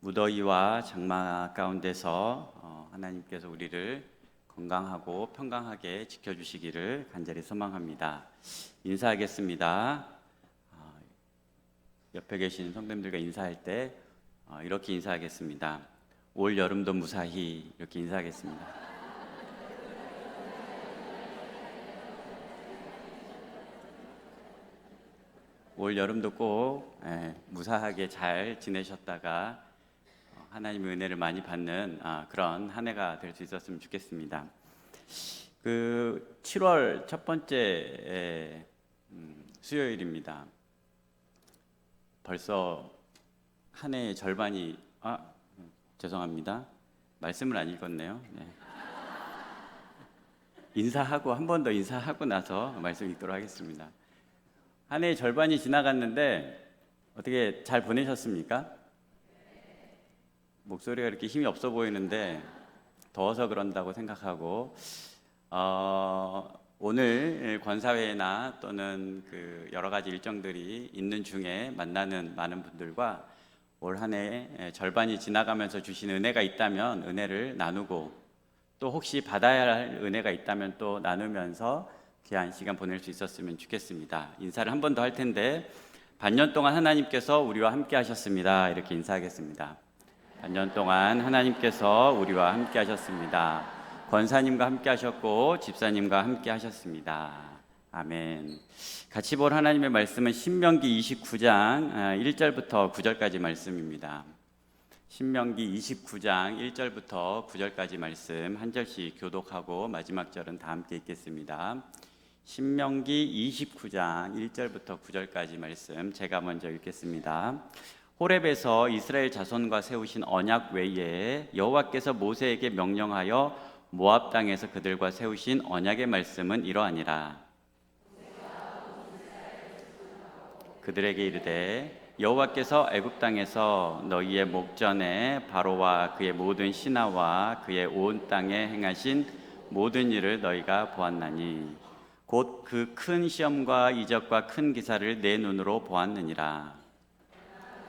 무더위와 장마 가운데서 하나님께서 우리를 건강하고 평강하게 지켜주시기를 간절히 소망합니다. 인사하겠습니다. 옆에 계신 성도님들과 인사할 때 이렇게 인사하겠습니다. 올 여름도 무사히 이렇게 인사하겠습니다. 올 여름도 꼭 무사하게 잘 지내셨다가 하나님의 은혜를 많이 받는 그런 한 해가 될 수 있었으면 좋겠습니다. 7월 첫 번째 수요일입니다. 벌써 한 해의 절반이 죄송합니다. 말씀을 안 읽었네요. 네. 인사하고 한 번 더 인사하고 나서 말씀 읽도록 하겠습니다. 한 해의 절반이 지나갔는데 어떻게 잘 보내셨습니까? 목소리가 이렇게 힘이 없어 보이는데 더워서 그런다고 생각하고 오늘 권사회나 또는 여러 가지 일정들이 있는 중에 만나는 많은 분들과 올 한 해 절반이 지나가면서 주신 은혜가 있다면 은혜를 나누고 또 혹시 받아야 할 은혜가 있다면 또 나누면서 귀한 시간 보낼 수 있었으면 좋겠습니다. 인사를 한 번 더 할 텐데 반년 동안 하나님께서 우리와 함께 하셨습니다. 이렇게 인사하겠습니다. 반년 동안 하나님께서 우리와 함께 하셨습니다. 권사님과 함께 하셨고 집사님과 함께 하셨습니다. 아멘. 같이 볼 하나님의 말씀은 신명기 29장 1절부터 9절까지 말씀입니다. 신명기 29장 1절부터 9절까지 말씀 한 절씩 교독하고 마지막 절은 다 함께 읽겠습니다. 신명기 29장 1절부터 9절까지 말씀 제가 먼저 읽겠습니다. 호렙에서 이스라엘 자손과 세우신 언약 외에 여호와께서 모세에게 명령하여 모압 땅에서 그들과 세우신 언약의 말씀은 이러하니라. 그들에게 이르되 여호와께서 애굽 땅에서 너희의 목전에 바로와 그의 모든 신하와 그의 온 땅에 행하신 모든 일을 너희가 보았나니 곧 그 큰 시험과 이적과 큰 기사를 내 눈으로 보았느니라.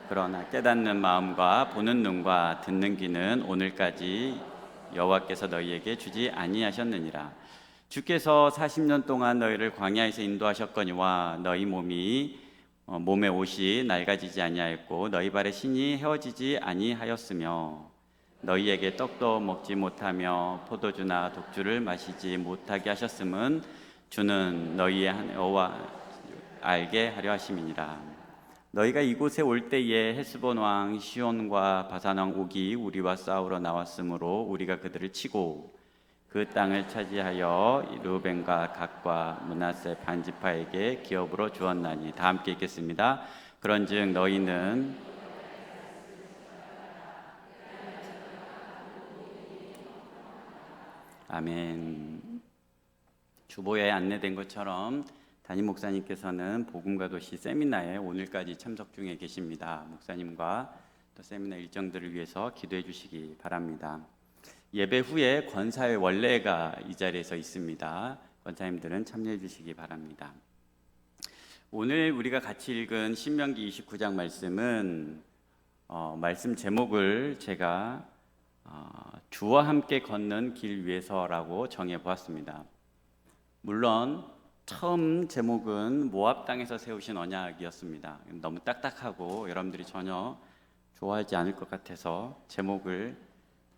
그러나 깨닫는 마음과 보는 눈과 듣는 귀는 오늘까지 여호와께서 너희에게 주지 아니하셨느니라. 주께서 40년 동안 너희를 광야에서 인도하셨거니와 너희 몸의 옷이 낡아지지 아니하였고 너희 발의 신이 헤어지지 아니하였으며 너희에게 떡도 먹지 못하며 포도주나 독주를 마시지 못하게 하셨음은 주는 너희의 여호와 알게 하려 하심이니라. 너희가 이곳에 올 때에 헤스본 왕 시온과 바산 왕 옥이 우리와 싸우러 나왔으므로 우리가 그들을 치고 그 땅을 차지하여 르우벤과 갓과 므낫세 반지파에게 기업으로 주었나니. 다 함께 읽겠습니다. 그런즉 너희는 아멘. 주보에 안내된 것처럼 담임 목사님께서는 복음과 도시 세미나에 오늘까지 참석 중에 계십니다. 목사님과 또 세미나 일정들을 위해서 기도해 주시기 바랍니다. 예배 후에 권사회 원래가 이 자리에서 있습니다. 권사님들은 참여해 주시기 바랍니다. 오늘 우리가 같이 읽은 신명기 29장 말씀은 말씀 제목을 제가 주와 함께 걷는 길 위에서라고 정해 보았습니다. 물론 처음 제목은 모압 땅에서 세우신 언약이었습니다. 너무 딱딱하고 여러분들이 전혀 좋아하지 않을 것 같아서 제목을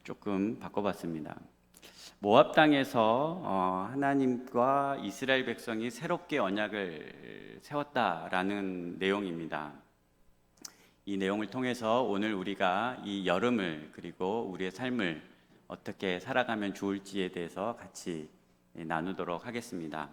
조금 바꿔봤습니다. 모압 땅에서 하나님과 이스라엘 백성이 새롭게 언약을 세웠다라는 내용입니다. 이 내용을 통해서 오늘 우리가 이 여름을 그리고 우리의 삶을 어떻게 살아가면 좋을지에 대해서 같이 나누도록 하겠습니다.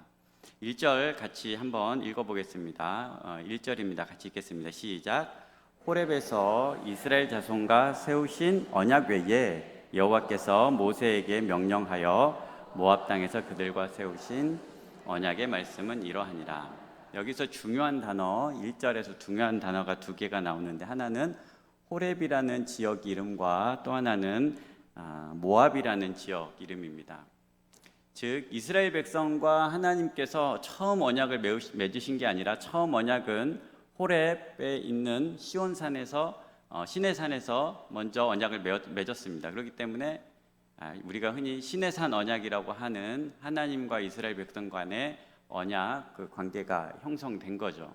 1절 같이 한번 읽어보겠습니다. 1절입니다. 같이 읽겠습니다. 시작. 호렙에서 이스라엘 자손과 세우신 언약 외에 여호와께서 모세에게 명령하여 모압 땅에서 그들과 세우신 언약의 말씀은 이러하니라. 여기서 중요한 단어 1절에서 중요한 단어가 두 개가 나오는데 하나는 호렙이라는 지역 이름과 또 하나는 모압이라는 지역 이름입니다. 즉 이스라엘 백성과 하나님께서 처음 언약을 맺으신 게 아니라 처음 언약은 호렙에 있는 시온산에서 시내산에서 먼저 언약을 맺었습니다. 그렇기 때문에 우리가 흔히 시내산 언약이라고 하는 하나님과 이스라엘 백성 간의 언약 그 관계가 형성된 거죠.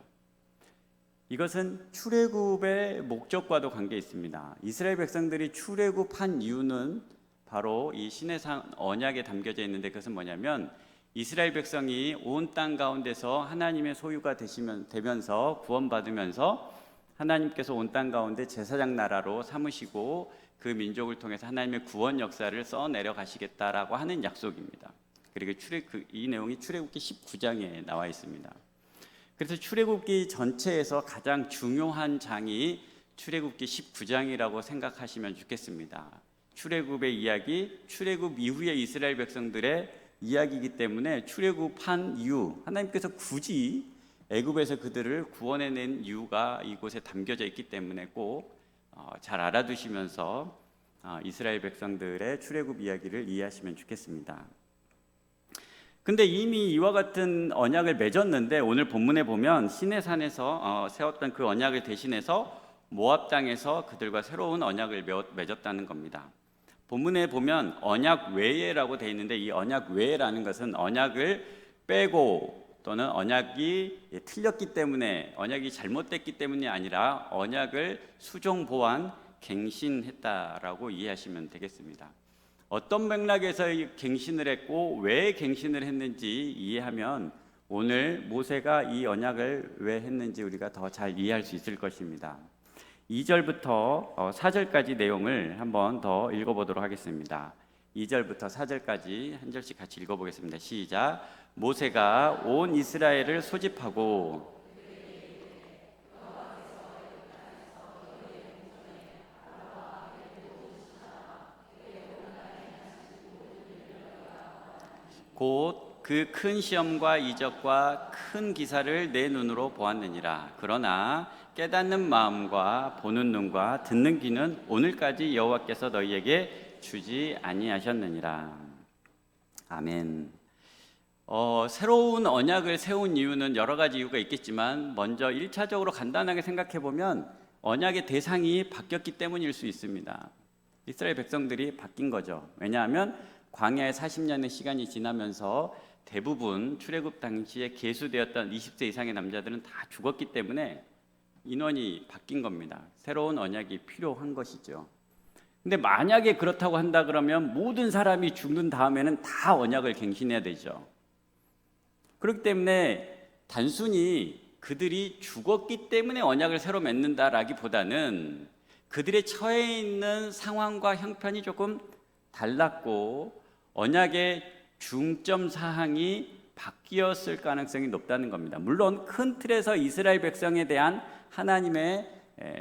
이것은 출애굽의 목적과도 관계 있습니다. 이스라엘 백성들이 출애굽한 이유는 바로 이 시내산 언약에 담겨져 있는데, 그것은 뭐냐면 이스라엘 백성이 온 땅 가운데서 하나님의 소유가 되면서 구원받으면서 하나님께서 온 땅 가운데 제사장 나라로 삼으시고 그 민족을 통해서 하나님의 구원 역사를 써내려 가시겠다라고 하는 약속입니다. 그리고 이 내용이 출애굽기 19장에 나와 있습니다. 그래서 출애굽기 전체에서 가장 중요한 장이 출애굽기 19장이라고 생각하시면 좋겠습니다. 출애굽의 이야기, 출애굽 이후의 이스라엘 백성들의 이야기이기 때문에 출애굽한 이유, 하나님께서 굳이 애굽에서 그들을 구원해낸 이유가 이곳에 담겨져 있기 때문에 꼭 잘 알아두시면서 이스라엘 백성들의 출애굽 이야기를 이해하시면 좋겠습니다. 근데 이미 이와 같은 언약을 맺었는데, 오늘 본문에 보면 시내산에서 세웠던 그 언약을 대신해서 모압 땅에서 그들과 새로운 언약을 맺었다는 겁니다. 본문에 보면 언약 외에라고 되어 있는데, 이 언약 외에라는 것은 언약을 빼고 또는 언약이 틀렸기 때문에, 언약이 잘못됐기 때문이 아니라 언약을 수정 보완 갱신했다라고 이해하시면 되겠습니다. 어떤 맥락에서 갱신을 했고 왜 갱신을 했는지 이해하면 오늘 모세가 이 언약을 왜 했는지 우리가 더 잘 이해할 수 있을 것입니다. 2절부터 4절까지 내용을 한번 더 읽어보도록 하겠습니다. 2절부터 4절까지 한 절씩 같이 읽어보겠습니다. 시작. 모세가 온 이스라엘을 소집하고 곧 그 큰 시험과 이적과 큰 기사를 내 눈으로 보았느니라. 그러나 깨닫는 마음과 보는 눈과 듣는 귀는 오늘까지 여호와께서 너희에게 주지 아니하셨느니라. 아멘. 새로운 언약을 세운 이유는 여러 가지 이유가 있겠지만, 먼저 1차적으로 간단하게 생각해 보면 언약의 대상이 바뀌었기 때문일 수 있습니다. 이스라엘 백성들이 바뀐 거죠. 왜냐하면 광야의 40년의 시간이 지나면서 대부분 출애굽 당시에 계수되었던 20세 이상의 남자들은 다 죽었기 때문에 인원이 바뀐 겁니다. 새로운 언약이 필요한 것이죠. 근데 만약에 그렇다고 한다 그러면 모든 사람이 죽는 다음에는 다 언약을 갱신해야 되죠. 그렇기 때문에 단순히 그들이 죽었기 때문에 언약을 새로 맺는다라기보다는 그들의 처해 있는 상황과 형편이 조금 달랐고 언약의 중점 사항이 바뀌었을 가능성이 높다는 겁니다. 물론 큰 틀에서 이스라엘 백성에 대한 하나님의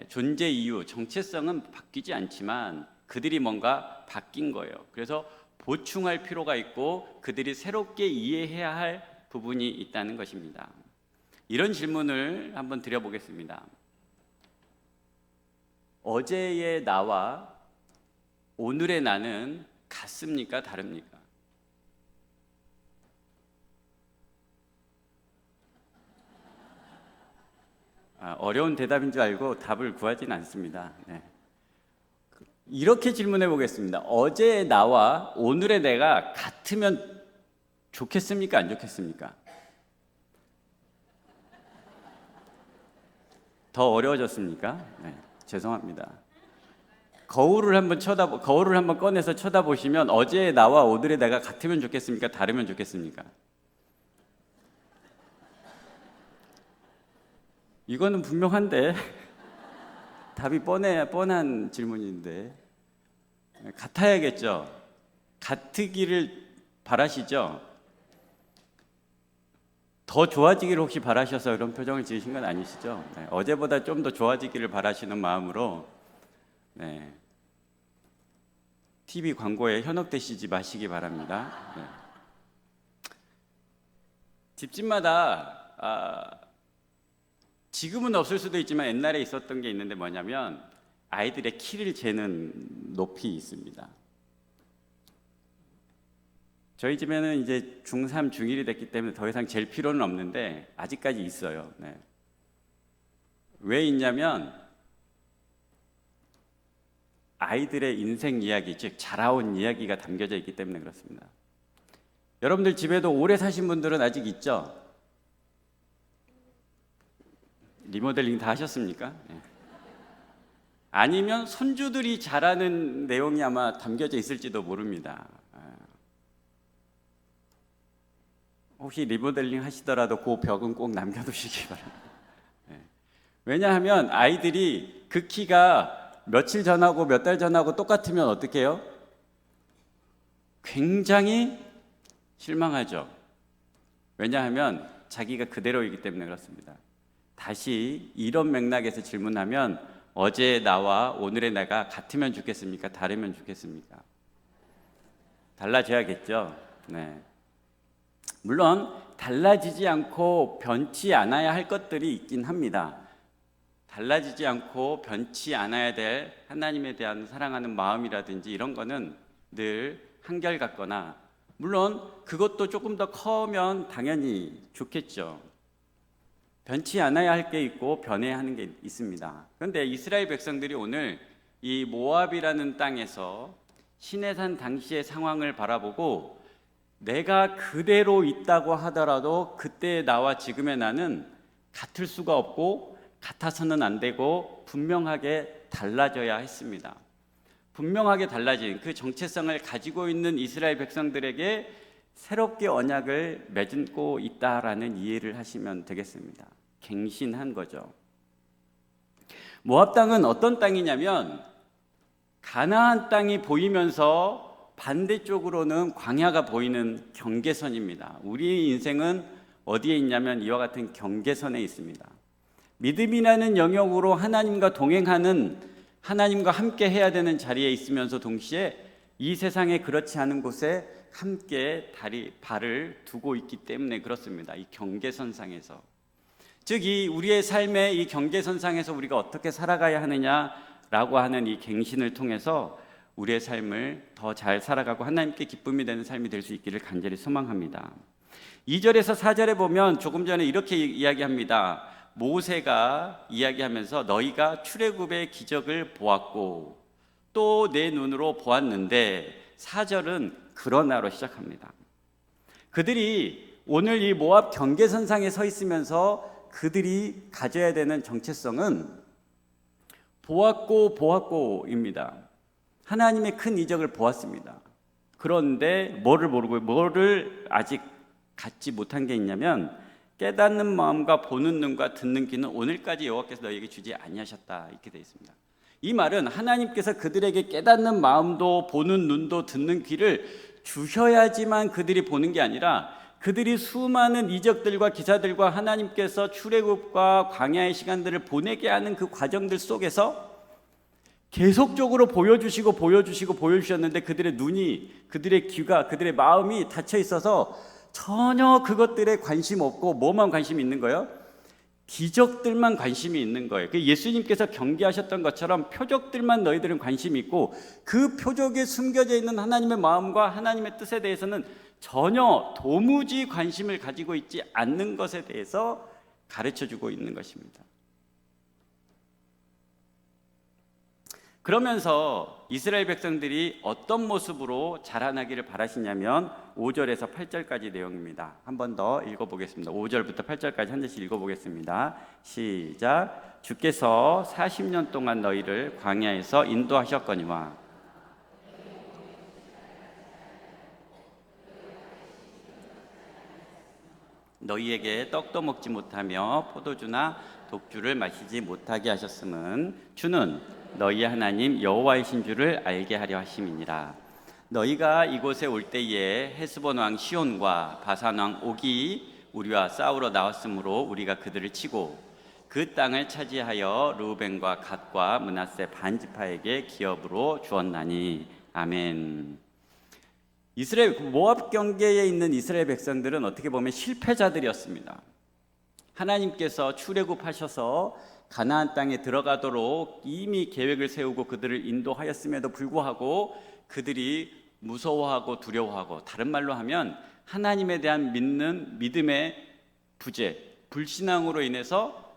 존재 이유, 정체성은 바뀌지 않지만 그들이 뭔가 바뀐 거예요. 그래서 보충할 필요가 있고 그들이 새롭게 이해해야 할 부분이 있다는 것입니다. 이런 질문을 한번 드려보겠습니다. 어제의 나와 오늘의 나는 같습니까? 다릅니까? 어려운 대답인 줄 알고 답을 구하지는 않습니다. 네. 이렇게 질문해 보겠습니다. 어제의 나와 오늘의 내가 같으면 좋겠습니까? 안 좋겠습니까? 더 어려워졌습니까? 네, 죄송합니다. 거울을 한번 꺼내서 쳐다보시면 어제의 나와 오늘의 내가 같으면 좋겠습니까? 다르면 좋겠습니까? 이거는 분명한데 답이 뻔한 질문인데 같아야겠죠. 같으기를 바라시죠. 더 좋아지기를 혹시 바라셔서 그런 표정을 지으신 건 아니시죠? 네, 어제보다 좀 더 좋아지기를 바라시는 마음으로 네, TV 광고에 현혹되시지 마시기 바랍니다. 네. 집집마다 지금은 없을 수도 있지만 옛날에 있었던 게 있는데 뭐냐면 아이들의 키를 재는 높이 있습니다. 저희 집에는 이제 중3, 중1이 됐기 때문에 더 이상 잴 필요는 없는데 아직까지 있어요. 네. 왜 있냐면 아이들의 인생 이야기, 즉 자라온 이야기가 담겨져 있기 때문에 그렇습니다. 여러분들 집에도 오래 사신 분들은 아직 있죠? 리모델링 다 하셨습니까? 네. 아니면 손주들이 자라는 내용이 아마 담겨져 있을지도 모릅니다. 혹시 리모델링 하시더라도 그 벽은 꼭 남겨두시기 바랍니다. 왜냐하면 아이들이 그 키가 며칠 전하고 몇 달 전하고 똑같으면 어떻게 해요? 굉장히 실망하죠. 왜냐하면 자기가 그대로이기 때문에 그렇습니다. 다시 이런 맥락에서 질문하면 어제의 나와 오늘의 내가 같으면 좋겠습니까? 다르면 좋겠습니까? 달라져야겠죠. 네. 물론 달라지지 않고 변치 않아야 할 것들이 있긴 합니다. 달라지지 않고 변치 않아야 될 하나님에 대한 사랑하는 마음이라든지 이런 거는 늘 한결같거나, 물론 그것도 조금 더 커면 당연히 좋겠죠. 변치 않아야 할 게 있고 변해야 하는 게 있습니다. 그런데 이스라엘 백성들이 오늘 이 모압이라는 땅에서 시내산 당시의 상황을 바라보고 내가 그대로 있다고 하더라도 그때의 나와 지금의 나는 같을 수가 없고 같아서는 안 되고 분명하게 달라져야 했습니다. 분명하게 달라진 그 정체성을 가지고 있는 이스라엘 백성들에게 새롭게 언약을 맺고 있다라는 이해를 하시면 되겠습니다. 갱신한 거죠. 모압 땅은 어떤 땅이냐면 가나안 땅이 보이면서 반대쪽으로는 광야가 보이는 경계선입니다. 우리의 인생은 어디에 있냐면 이와 같은 경계선에 있습니다. 믿음이라는 영역으로 하나님과 동행하는, 하나님과 함께 해야 되는 자리에 있으면서 동시에 이 세상에 그렇지 않은 곳에 함께 발을 두고 있기 때문에 그렇습니다. 이 경계선상에서, 즉 이 우리의 삶의 이 경계선상에서 우리가 어떻게 살아가야 하느냐라고 하는 이 갱신을 통해서 우리의 삶을 더 잘 살아가고 하나님께 기쁨이 되는 삶이 될 수 있기를 간절히 소망합니다. 2절에서 4절에 보면 조금 전에 이렇게 이야기합니다. 모세가 이야기하면서 너희가 출애굽의 기적을 보았고 또 내 눈으로 보았는데, 4절은 그러나로 시작합니다. 그들이 오늘 이 모압 경계선상에 서 있으면서 그들이 가져야 되는 정체성은 보았고입니다. 하나님의 큰 이적을 보았습니다. 그런데 뭐를 아직 갖지 못한 게 있냐면 깨닫는 마음과 보는 눈과 듣는 귀는 오늘까지 여호와께서 너희에게 주지 아니하셨다, 이렇게 되어 있습니다. 이 말은 하나님께서 그들에게 깨닫는 마음도 보는 눈도 듣는 귀를 주셔야지만 그들이 보는 게 아니라 그들이 수많은 이적들과 기사들과 하나님께서 출애굽과 광야의 시간들을 보내게 하는 그 과정들 속에서 계속적으로 보여주셨는데 그들의 눈이, 그들의 귀가, 그들의 마음이 닫혀 있어서 전혀 그것들에 관심 없고 뭐만 관심이 있는 거예요? 기적들만 관심이 있는 거예요. 예수님께서 경계하셨던 것처럼 표적들만 너희들은 관심이 있고 그 표적에 숨겨져 있는 하나님의 마음과 하나님의 뜻에 대해서는 전혀 도무지 관심을 가지고 있지 않는 것에 대해서 가르쳐주고 있는 것입니다. 그러면서 이스라엘 백성들이 어떤 모습으로 자라나기를 바라시냐면 5절에서 8절까지 내용입니다. 한 번 더 읽어보겠습니다. 5절부터 8절까지 한 절씩 읽어보겠습니다. 시작. 주께서 40년 동안 너희를 광야에서 인도하셨거니와 너희에게 떡도 먹지 못하며 포도주나 독주를 마시지 못하게 하셨음은 주는 너희 하나님 여호와이신 줄을 알게 하려 하심이니라. 너희가 이곳에 올 때에 헤스본 왕 시온과 바산 왕 옥이 우리와 싸우러 나왔으므로 우리가 그들을 치고 그 땅을 차지하여 르우벤과 갓과 므낫세 반지파에게 기업으로 주었나니. 아멘. 모압 경계에 있는 이스라엘 백성들은 어떻게 보면 실패자들이었습니다. 하나님께서 출애굽하셔서 가나안 땅에 들어가도록 이미 계획을 세우고 그들을 인도하였음에도 불구하고 그들이 무서워하고 두려워하고, 다른 말로 하면 하나님에 대한 믿음의 부재, 불신앙으로 인해서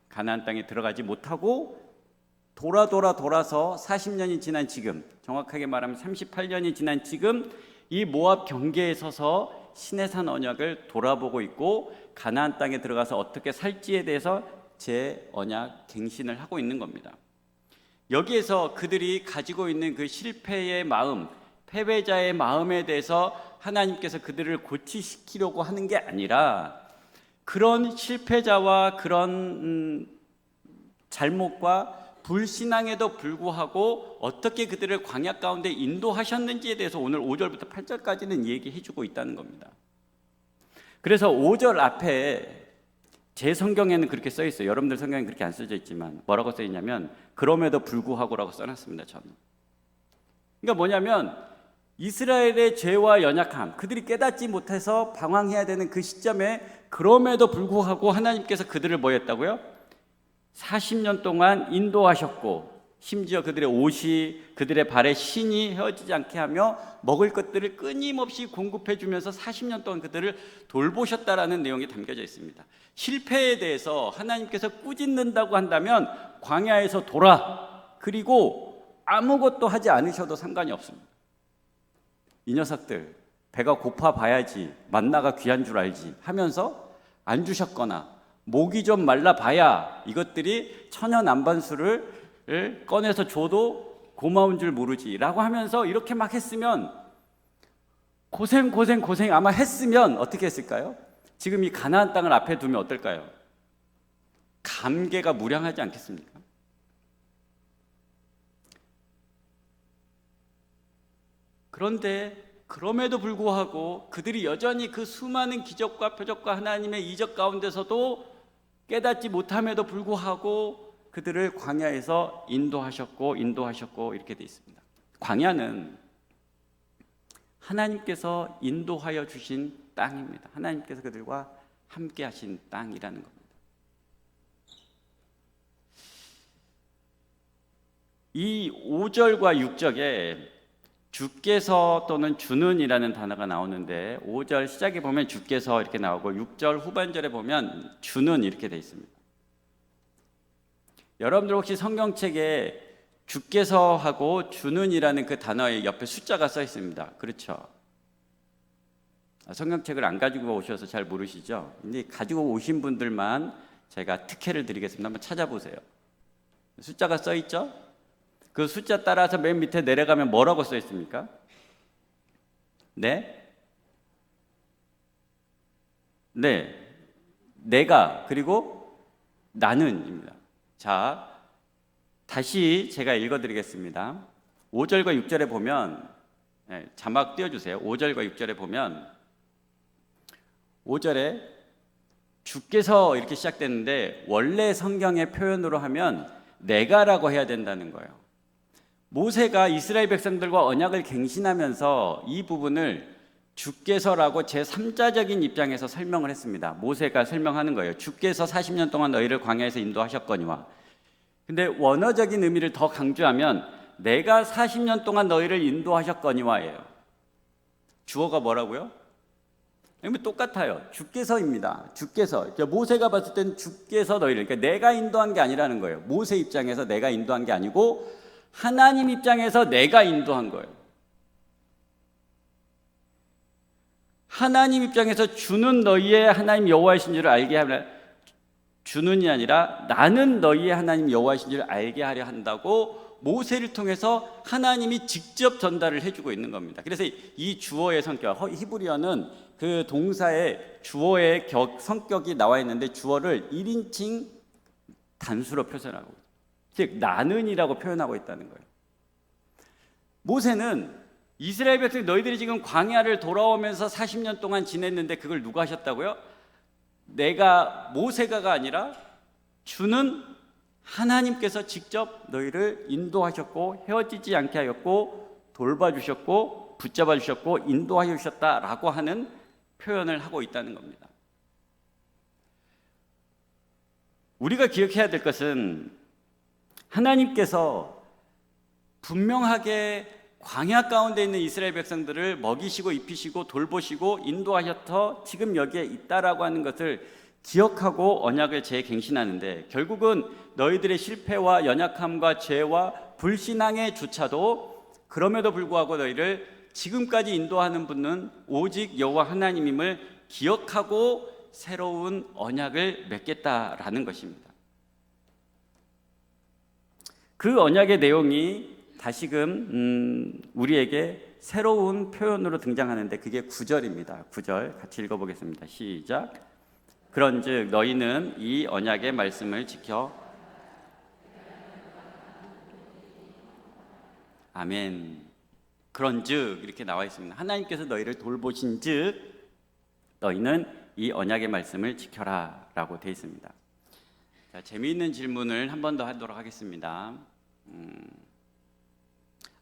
가나안 땅에 들어가지 못하고 돌아서 40년이 지난 지금, 정확하게 말하면 38년이 지난 지금 이 모압 경계에 서서 시내산 언약을 돌아보고 있고 가나안 땅에 들어가서 어떻게 살지에 대해서 재언약 갱신을 하고 있는 겁니다. 여기에서 그들이 가지고 있는 그 실패의 마음, 패배자의 마음에 대해서 하나님께서 그들을 고치시키려고 하는 게 아니라 그런 실패자와 그런 잘못과 불신앙에도 불구하고 어떻게 그들을 광야 가운데 인도하셨는지에 대해서 오늘 5절부터 8절까지는 얘기해 주고 있다는 겁니다. 그래서 5절 앞에 제 성경에는 그렇게 써 있어요. 여러분들 성경에는 그렇게 안 써져 있지만 뭐라고 써 있냐면 그럼에도 불구하고라고 써놨습니다. 저는. 그러니까 뭐냐면 이스라엘의 죄와 연약함, 그들이 깨닫지 못해서 방황해야 되는 그 시점에 그럼에도 불구하고 하나님께서 그들을 뭐 했다고요? 40년 동안 인도하셨고 심지어 그들의 옷이 그들의 발에 신이 헤어지지 않게 하며 먹을 것들을 끊임없이 공급해 주면서 40년 동안 그들을 돌보셨다라는 내용이 담겨져 있습니다. 실패에 대해서 하나님께서 꾸짖는다고 한다면 광야에서 돌아, 그리고 아무것도 하지 않으셔도 상관이 없습니다. 이 녀석들 배가 고파 봐야지 만나가 귀한 줄 알지 하면서 안 주셨거나 목이 좀 말라 봐야 이것들이 천연 안반수를 꺼내서 줘도 고마운 줄 모르지 라고 하면서 이렇게 막 했으면 고생 아마 했으면 어떻게 했을까요? 지금 이 가나안 땅을 앞에 두면 어떨까요? 감개가 무량하지 않겠습니까? 그런데 그럼에도 불구하고 그들이 여전히 그 수많은 기적과 표적과 하나님의 이적 가운데서도 깨닫지 못함에도 불구하고 그들을 광야에서 인도하셨고 이렇게 돼 있습니다. 광야는 하나님께서 인도하여 주신 땅입니다. 하나님께서 그들과 함께 하신 땅이라는 겁니다. 이 5절과 6절에 주께서 또는 주는이라는 단어가 나오는데 5절 시작에 보면 주께서 이렇게 나오고 6절 후반절에 보면 주는 이렇게 돼 있습니다. 여러분들 혹시 성경책에 주께서 하고 주는이라는 그 단어의 옆에 숫자가 써 있습니다. 그렇죠? 성경책을 안 가지고 오셔서 잘 모르시죠? 근데 가지고 오신 분들만 제가 특혜를 드리겠습니다. 한번 찾아보세요. 숫자가 써 있죠? 그 숫자 따라서 맨 밑에 내려가면 뭐라고 써 있습니까? 네? 내가 그리고 나는입니다. 자, 다시 제가 읽어드리겠습니다. 5절과 6절에 보면 자막 띄워주세요. 5절과 6절에 보면 5절에 주께서 이렇게 시작되는데 원래 성경의 표현으로 하면 내가라고 해야 된다는 거예요. 모세가 이스라엘 백성들과 언약을 갱신하면서 이 부분을 주께서라고 제3자적인 입장에서 설명을 했습니다. 모세가 설명하는 거예요. 주께서 40년 동안 너희를 광야에서 인도하셨거니와. 근데 원어적인 의미를 더 강조하면 내가 40년 동안 너희를 인도하셨거니와예요. 주어가 뭐라고요? 똑같아요. 주께서입니다. 주께서. 모세가 봤을 때는 주께서 너희를, 그러니까 내가 인도한 게 아니라는 거예요. 모세 입장에서 내가 인도한 게 아니고 하나님 입장에서 내가 인도한 거예요. 하나님 입장에서 주는 너희의 하나님 여호와이신 줄을 알게 하려, 주는이 아니라 나는 너희의 하나님 여호와이신 줄을 알게 하려 한다고 모세를 통해서 하나님이 직접 전달을 해주고 있는 겁니다. 그래서 이 주어의 성격, 히브리어는 그 동사의 주어의 성격이 나와 있는데 주어를 1인칭 단수로 표현하고, 즉 나는이라고 표현하고 있다는 거예요. 모세는 이스라엘 백성 너희들이 지금 광야를 돌아오면서 40년 동안 지냈는데 그걸 누가 하셨다고요? 내가 모세가가 아니라 주는 하나님께서 직접 너희를 인도하셨고 헤어지지 않게 하였고 돌봐주셨고 붙잡아 주셨고 인도하여 주셨다라고 하는 표현을 하고 있다는 겁니다. 우리가 기억해야 될 것은 하나님께서 분명하게 광야 가운데 있는 이스라엘 백성들을 먹이시고 입히시고 돌보시고 인도하셔서 지금 여기에 있다라고 하는 것을 기억하고 언약을 재갱신하는데, 결국은 너희들의 실패와 연약함과 죄와 불신앙의 조차도 그럼에도 불구하고 너희를 지금까지 인도하는 분은 오직 여호와 하나님임을 기억하고 새로운 언약을 맺겠다라는 것입니다. 그 언약의 내용이 다시금 우리에게 새로운 표현으로 등장하는데, 그게 9절입니다. 9절 같이 읽어보겠습니다. 시작. 그런즉 너희는 이 언약의 말씀을 지켜. 아멘. 그런즉 이렇게 나와 있습니다. 하나님께서 너희를 돌보신즉 너희는 이 언약의 말씀을 지켜라 라고 되어 있습니다. 자, 재미있는 질문을 한 번 더 하도록 하겠습니다.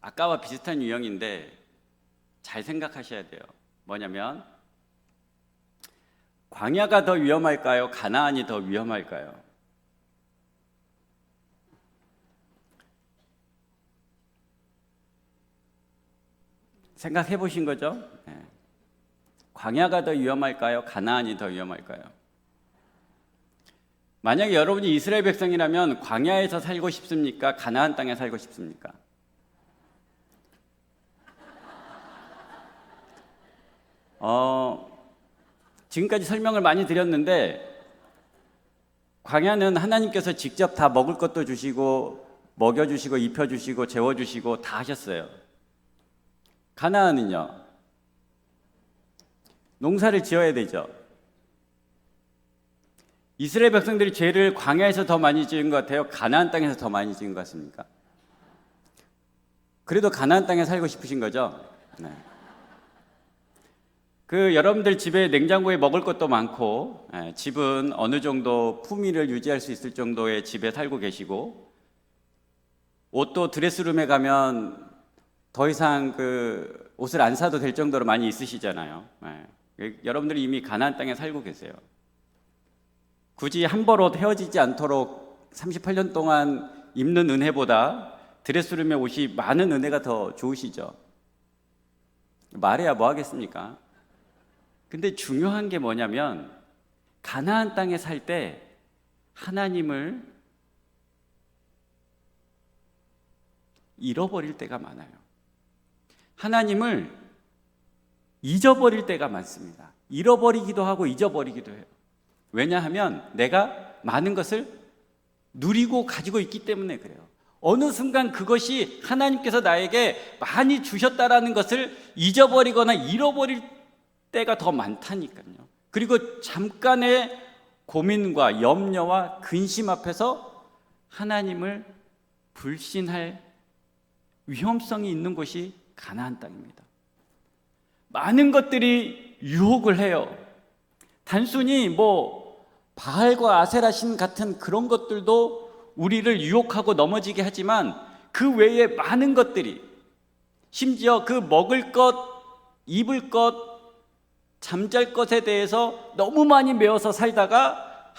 아까와 비슷한 유형인데 잘 생각하셔야 돼요. 뭐냐면, 광야가 더 위험할까요? 가나안이 더 위험할까요? 생각해 보신 거죠? 네. 광야가 더 위험할까요? 가나안이 더 위험할까요? 만약에 여러분이 이스라엘 백성이라면 광야에서 살고 싶습니까? 가나안 땅에 살고 싶습니까? 지금까지 설명을 많이 드렸는데, 광야는 하나님께서 직접 다 먹을 것도 주시고 먹여주시고 입혀주시고 재워주시고 다 하셨어요. 가나안은요, 농사를 지어야 되죠. 이스라엘 백성들이 죄를 광야에서 더 많이 지은 것 같아요? 가나안 땅에서 더 많이 지은 것 같습니까? 그래도 가나안 땅에 살고 싶으신 거죠? 네. 여러분들 집에 냉장고에 먹을 것도 많고, 집은 어느 정도 품위를 유지할 수 있을 정도의 집에 살고 계시고, 옷도 드레스룸에 가면 더 이상 옷을 안 사도 될 정도로 많이 있으시잖아요. 여러분들이 이미 가나안 땅에 살고 계세요. 굳이 한 벌옷 헤어지지 않도록 38년 동안 입는 은혜보다 드레스룸의 옷이 많은 은혜가 더 좋으시죠. 말해야 뭐 하겠습니까? 근데 중요한 게 뭐냐면, 가나안 땅에 살 때 하나님을 잃어버릴 때가 많아요. 하나님을 잊어버릴 때가 많습니다. 잃어버리기도 하고 잊어버리기도 해요. 왜냐하면 내가 많은 것을 누리고 가지고 있기 때문에 그래요. 어느 순간 그것이 하나님께서 나에게 많이 주셨다라는 것을 잊어버리거나 잃어버릴 때가 더 많다니까요. 그리고 잠깐의 고민과 염려와 근심 앞에서 하나님을 불신할 위험성이 있는 곳이 가나안 땅입니다. 많은 것들이 유혹을 해요. 단순히 바알과 아세라 신 같은 그런 것들도 우리를 유혹하고 넘어지게 하지만, 그 외에 많은 것들이, 심지어 그 먹을 것, 입을 것, 잠잘 것에 대해서 너무 많이 매어서 살다가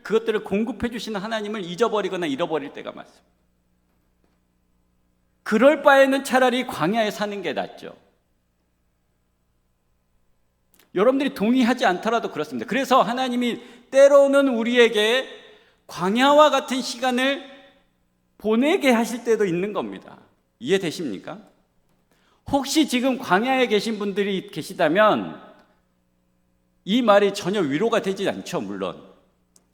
그것들을 공급해 주시는 하나님을 잊어버리거나 잃어버릴 때가 많습니다. 그럴 바에는 차라리 광야에 사는 게 낫죠. 여러분들이 동의하지 않더라도 그렇습니다. 그래서 하나님이 때로는 우리에게 광야와 같은 시간을 보내게 하실 때도 있는 겁니다. 이해되십니까? 혹시 지금 광야에 계신 분들이 계시다면 이 말이 전혀 위로가 되지 않죠. 물론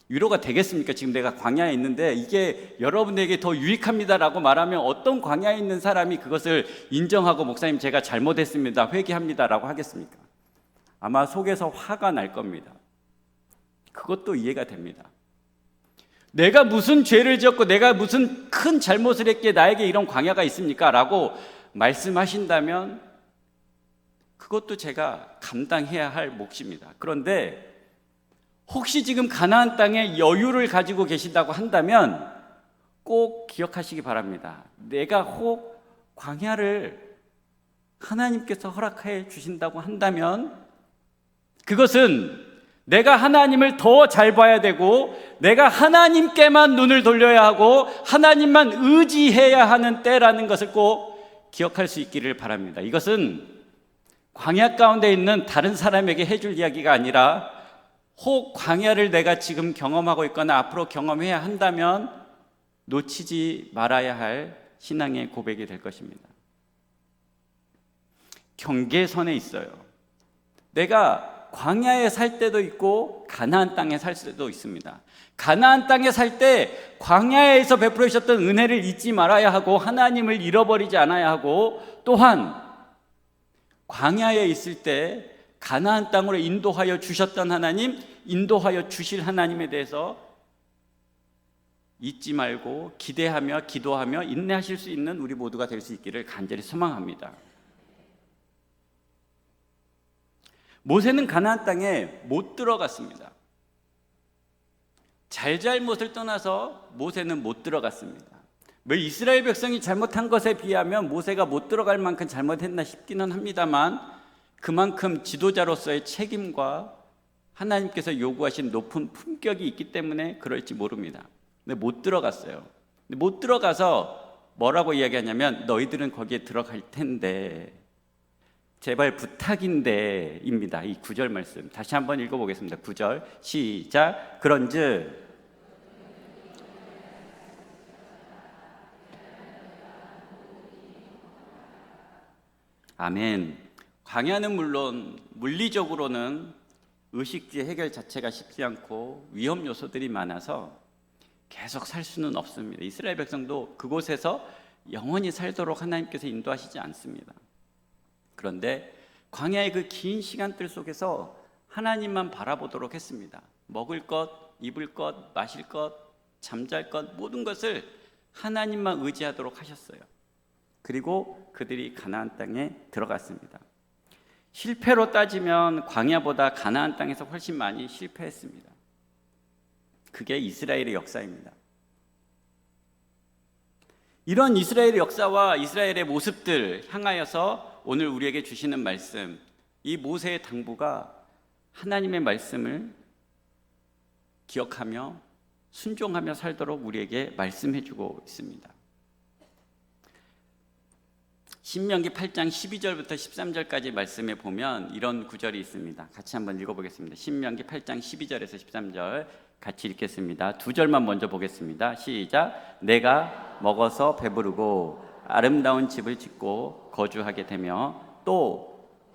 위로가 되겠습니까? 지금 내가 광야에 있는데 이게 여러분에게 더 유익합니다라고 말하면 어떤 광야에 있는 사람이 그것을 인정하고, 목사님 제가 잘못했습니다, 회개합니다라고 하겠습니까? 아마 속에서 화가 날 겁니다. 그것도 이해가 됩니다. 내가 무슨 죄를 지었고 내가 무슨 큰 잘못을 했기에 나에게 이런 광야가 있습니까? 라고 말씀하신다면 그것도 제가 감당해야 할 몫입니다. 그런데 혹시 지금 가나안 땅에 여유를 가지고 계신다고 한다면 꼭 기억하시기 바랍니다. 내가 혹 광야를 하나님께서 허락해 주신다고 한다면 그것은 내가 하나님을 더 잘 봐야 되고, 내가 하나님께만 눈을 돌려야 하고 하나님만 의지해야 하는 때라는 것을 꼭 기억할 수 있기를 바랍니다. 이것은 광야 가운데 있는 다른 사람에게 해줄 이야기가 아니라 혹 광야를 내가 지금 경험하고 있거나 앞으로 경험해야 한다면 놓치지 말아야 할 신앙의 고백이 될 것입니다. 경계선에 있어요. 내가 광야에 살 때도 있고 가나안 땅에 살 때도 있습니다. 가나안 땅에 살 때 광야에서 베풀어 주셨던 은혜를 잊지 말아야 하고 하나님을 잃어버리지 않아야 하고, 또한 광야에 있을 때 가나안 땅으로 인도하여 주셨던 하나님, 인도하여 주실 하나님에 대해서 잊지 말고 기대하며 기도하며 인내하실 수 있는 우리 모두가 될 수 있기를 간절히 소망합니다. 모세는 가나안 땅에 못 들어갔습니다. 잘잘못을 떠나서 모세는 못 들어갔습니다. 왜 이스라엘 백성이 잘못한 것에 비하면 모세가 못 들어갈 만큼 잘못했나 싶기는 합니다만, 그만큼 지도자로서의 책임과 하나님께서 요구하신 높은 품격이 있기 때문에 그럴지 모릅니다. 근데 못 들어갔어요. 근데 못 들어가서 뭐라고 이야기하냐면, 너희들은 거기에 들어갈 텐데 제발 부탁인데 입니다. 이 9절 말씀 다시 한번 읽어보겠습니다. 9절 시작. 그런즉 아멘. 광야는 물론 물리적으로는 의식주 해결 자체가 쉽지 않고 위험 요소들이 많아서 계속 살 수는 없습니다. 이스라엘 백성도 그곳에서 영원히 살도록 하나님께서 인도하시지 않습니다. 그런데 광야의 그 긴 시간들 속에서 하나님만 바라보도록 했습니다. 먹을 것, 입을 것, 마실 것, 잠잘 것, 모든 것을 하나님만 의지하도록 하셨어요. 그리고 그들이 가나안 땅에 들어갔습니다. 실패로 따지면 광야보다 가나안 땅에서 훨씬 많이 실패했습니다. 그게 이스라엘의 역사입니다. 이런 이스라엘의 역사와 이스라엘의 모습들 향하여서 오늘 우리에게 주시는 말씀, 이 모세의 당부가 하나님의 말씀을 기억하며 순종하며 살도록 우리에게 말씀해주고 있습니다. 신명기 8장 12절부터 13절까지 말씀에 보면 이런 구절이 있습니다. 같이 한번 읽어보겠습니다. 신명기 8장 12절에서 13절 같이 읽겠습니다. 두 절만 먼저 보겠습니다. 시작. 내가 먹어서 배부르고 아름다운 집을 짓고 거주하게 되며 또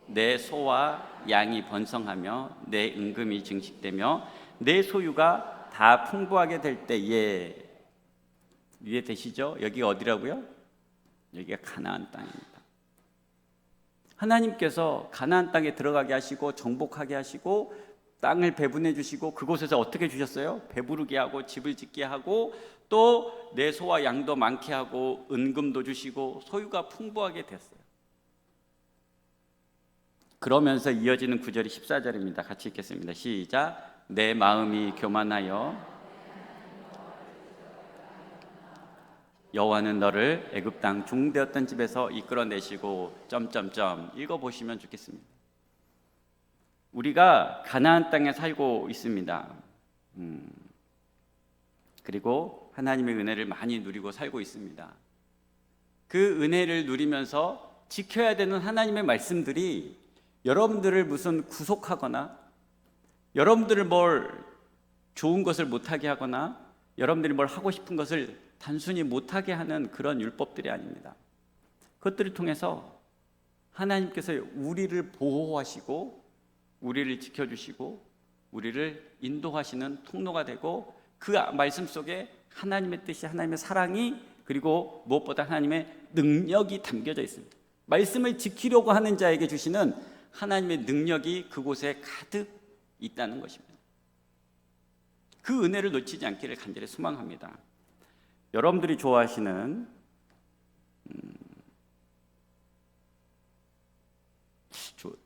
내 소와 양이 번성하며 내 은금이 증식되며 내 소유가 다 풍부하게 될 때에, 이해되시죠? 여기가 어디라고요? 여기가 가나안 땅입니다. 하나님께서 가나안 땅에 들어가게 하시고 정복하게 하시고 땅을 배분해 주시고 그곳에서 어떻게 주셨어요? 배부르게 하고 집을 짓게 하고 또 내 소와 양도 많게 하고 은금도 주시고 소유가 풍부하게 됐어요. 그러면서 이어지는 구절이 14절입니다. 같이 읽겠습니다. 시작. 내 마음이 교만하여 여호와는 너를 애굽 땅 종되었던 집에서 이끌어내시고 점점점 읽어보시면 좋겠습니다. 우리가 가나안 땅에 살고 있습니다. 그리고 하나님의 은혜를 많이 누리고 살고 있습니다. 그 은혜를 누리면서 지켜야 되는 하나님의 말씀들이 여러분들을 무슨 구속하거나 여러분들을 뭘 좋은 것을 못하게 하거나 여러분들이 뭘 하고 싶은 것을 단순히 못하게 하는 그런 율법들이 아닙니다. 그것들을 통해서 하나님께서 우리를 보호하시고 우리를 지켜주시고 우리를 인도하시는 통로가 되고 그 말씀 속에 하나님의 뜻이, 하나님의 사랑이, 그리고 무엇보다 하나님의 능력이 담겨져 있습니다. 말씀을 지키려고 하는 자에게 주시는 하나님의 능력이 그곳에 가득 있다는 것입니다. 그 은혜를 놓치지 않기를 간절히 소망합니다. 여러분들이 좋아하시는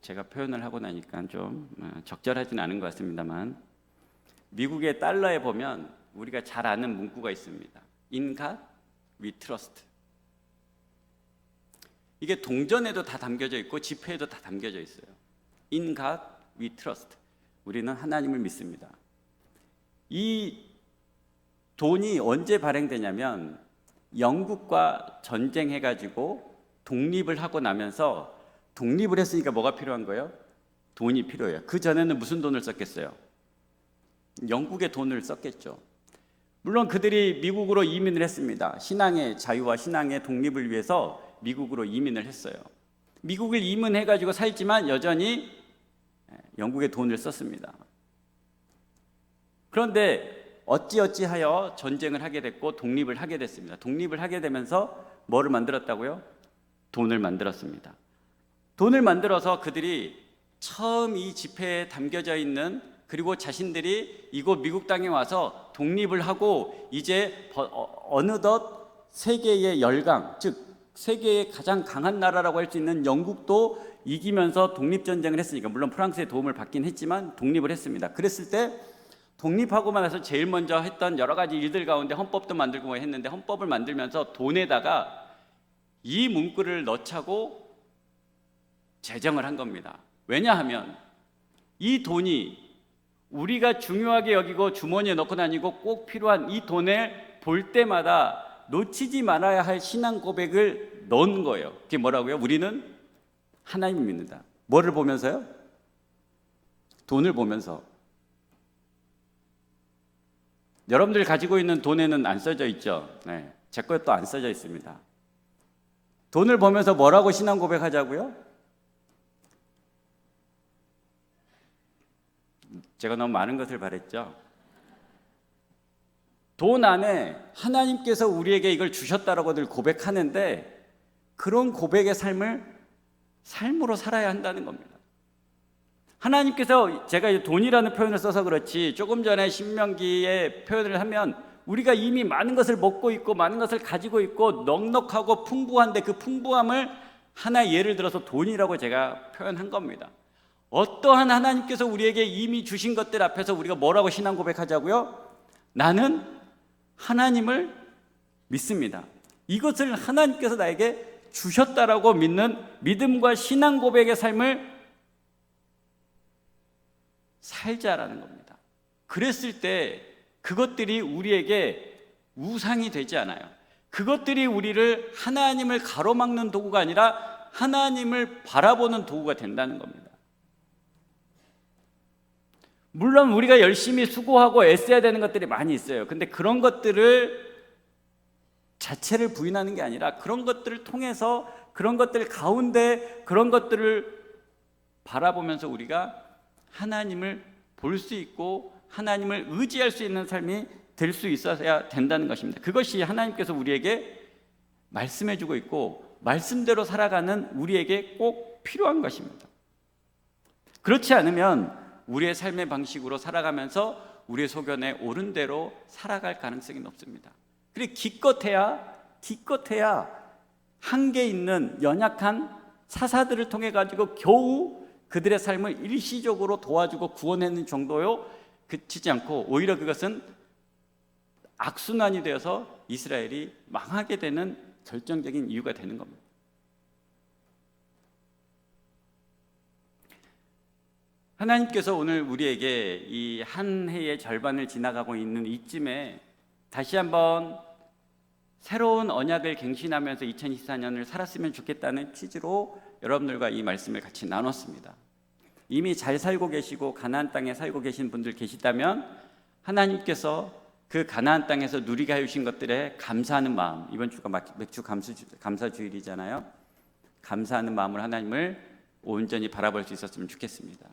제가 표현을 하고 나니까 좀 적절하지는 않은 것 같습니다만, 미국의 달러에 보면 우리가 잘 아는 문구가 있습니다. In God we trust. 이게 동전에도 다 담겨져 있고 지폐에도 다 담겨져 있어요. In God we trust. 우리는 하나님을 믿습니다. 이 돈이 언제 발행되냐면 영국과 전쟁해가지고 독립을 하고 나면서, 독립을 했으니까 뭐가 필요한 거예요? 돈이 필요해요. 그 전에는 무슨 돈을 썼겠어요? 영국의 돈을 썼겠죠. 물론 그들이 미국으로 이민을 했습니다. 신앙의 자유와 신앙의 독립을 위해서 미국으로 이민을 했어요. 미국을 이민해가지고 살지만 여전히 영국의 돈을 썼습니다. 그런데 어찌어찌하여 전쟁을 하게 됐고 독립을 하게 됐습니다. 독립을 하게 되면서 뭐를 만들었다고요? 돈을 만들었습니다. 돈을 만들어서 그들이 처음 이 지폐에 담겨져 있는, 그리고 자신들이 이곳 미국 땅에 와서 독립을 하고 이제 어느덧 세계의 열강, 즉 세계의 가장 강한 나라라고 할 수 있는 영국도 이기면서 독립전쟁을 했으니까, 물론 프랑스의 도움을 받긴 했지만 독립을 했습니다. 그랬을 때 독립하고만 나서 제일 먼저 했던 여러 가지 일들 가운데 헌법도 만들고 뭐 했는데, 헌법을 만들면서 돈에다가 이 문구를 넣자고 제정을 한 겁니다. 왜냐하면 이 돈이 우리가 중요하게 여기고 주머니에 넣고 다니고 꼭 필요한 이 돈을 볼 때마다 놓치지 말아야 할 신앙 고백을 넣은 거예요. 그게 뭐라고요? 우리는 하나님을 믿는다. 뭐를 보면서요? 돈을 보면서. 여러분들 가지고 있는 돈에는 안 써져 있죠? 네, 제 것도 안 써져 있습니다. 돈을 보면서 뭐라고 신앙 고백하자고요? 제가 너무 많은 것을 바랬죠. 돈 안에 하나님께서 우리에게 이걸 주셨다라고들 고백하는데, 그런 고백의 삶으로 살아야 한다는 겁니다. 하나님께서, 제가 돈이라는 표현을 써서 그렇지 조금 전에 신명기의 표현을 하면 우리가 이미 많은 것을 먹고 있고 많은 것을 가지고 있고 넉넉하고 풍부한데, 그 풍부함을 하나의 예를 들어서 돈이라고 제가 표현한 겁니다. 어떠한 하나님께서 우리에게 이미 주신 것들 앞에서 우리가 뭐라고 신앙 고백하자고요? 나는 하나님을 믿습니다. 이것을 하나님께서 나에게 주셨다라고 믿는 믿음과 신앙 고백의 삶을 살자라는 겁니다. 그랬을 때 그것들이 우리에게 우상이 되지 않아요. 그것들이 우리를, 하나님을 가로막는 도구가 아니라 하나님을 바라보는 도구가 된다는 겁니다. 물론 우리가 열심히 수고하고 애써야 되는 것들이 많이 있어요. 근데 그런 것들을 자체를 부인하는 게 아니라, 그런 것들을 통해서, 그런 것들 가운데 그런 것들을 바라보면서 우리가 하나님을 볼 수 있고 하나님을 의지할 수 있는 삶이 될 수 있어야 된다는 것입니다. 그것이 하나님께서 우리에게 말씀해 주고 있고 말씀대로 살아가는 우리에게 꼭 필요한 것입니다. 그렇지 않으면 우리의 삶의 방식으로 살아가면서 우리의 소견에 옳은 대로 살아갈 가능성이 높습니다. 그리고 기껏해야 한계 있는 연약한 사사들을 통해 가지고 겨우 그들의 삶을 일시적으로 도와주고 구원하는 정도요 그치지 않고, 오히려 그것은 악순환이 되어서 이스라엘이 망하게 되는 결정적인 이유가 되는 겁니다. 하나님께서 오늘 우리에게 이 한 해의 절반을 지나가고 있는 이쯤에 다시 한번 새로운 언약을 갱신하면서 2024년을 살았으면 좋겠다는 취지로 여러분들과 이 말씀을 같이 나눴습니다. 이미 잘 살고 계시고 가나안 땅에 살고 계신 분들 계시다면 하나님께서 그 가나안 땅에서 누리게 해주신 것들에 감사하는 마음, 이번 주가 맥주 감사주일이잖아요. 감사하는 마음으로 하나님을 온전히 바라볼 수 있었으면 좋겠습니다.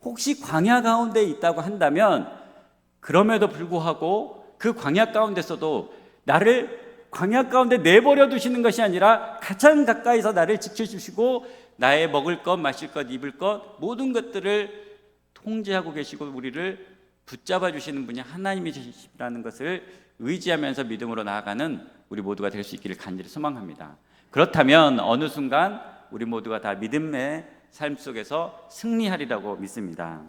혹시 광야 가운데 있다고 한다면 그럼에도 불구하고 그 광야 가운데서도 나를 광야 가운데 내버려 두시는 것이 아니라 가장 가까이서 나를 지켜주시고 나의 먹을 것, 마실 것, 입을 것 모든 것들을 통제하고 계시고 우리를 붙잡아 주시는 분이 하나님이시라는 것을 의지하면서 믿음으로 나아가는 우리 모두가 될 수 있기를 간절히 소망합니다. 그렇다면 어느 순간 우리 모두가 다 믿음의 삶 속에서 승리하리라고 믿습니다.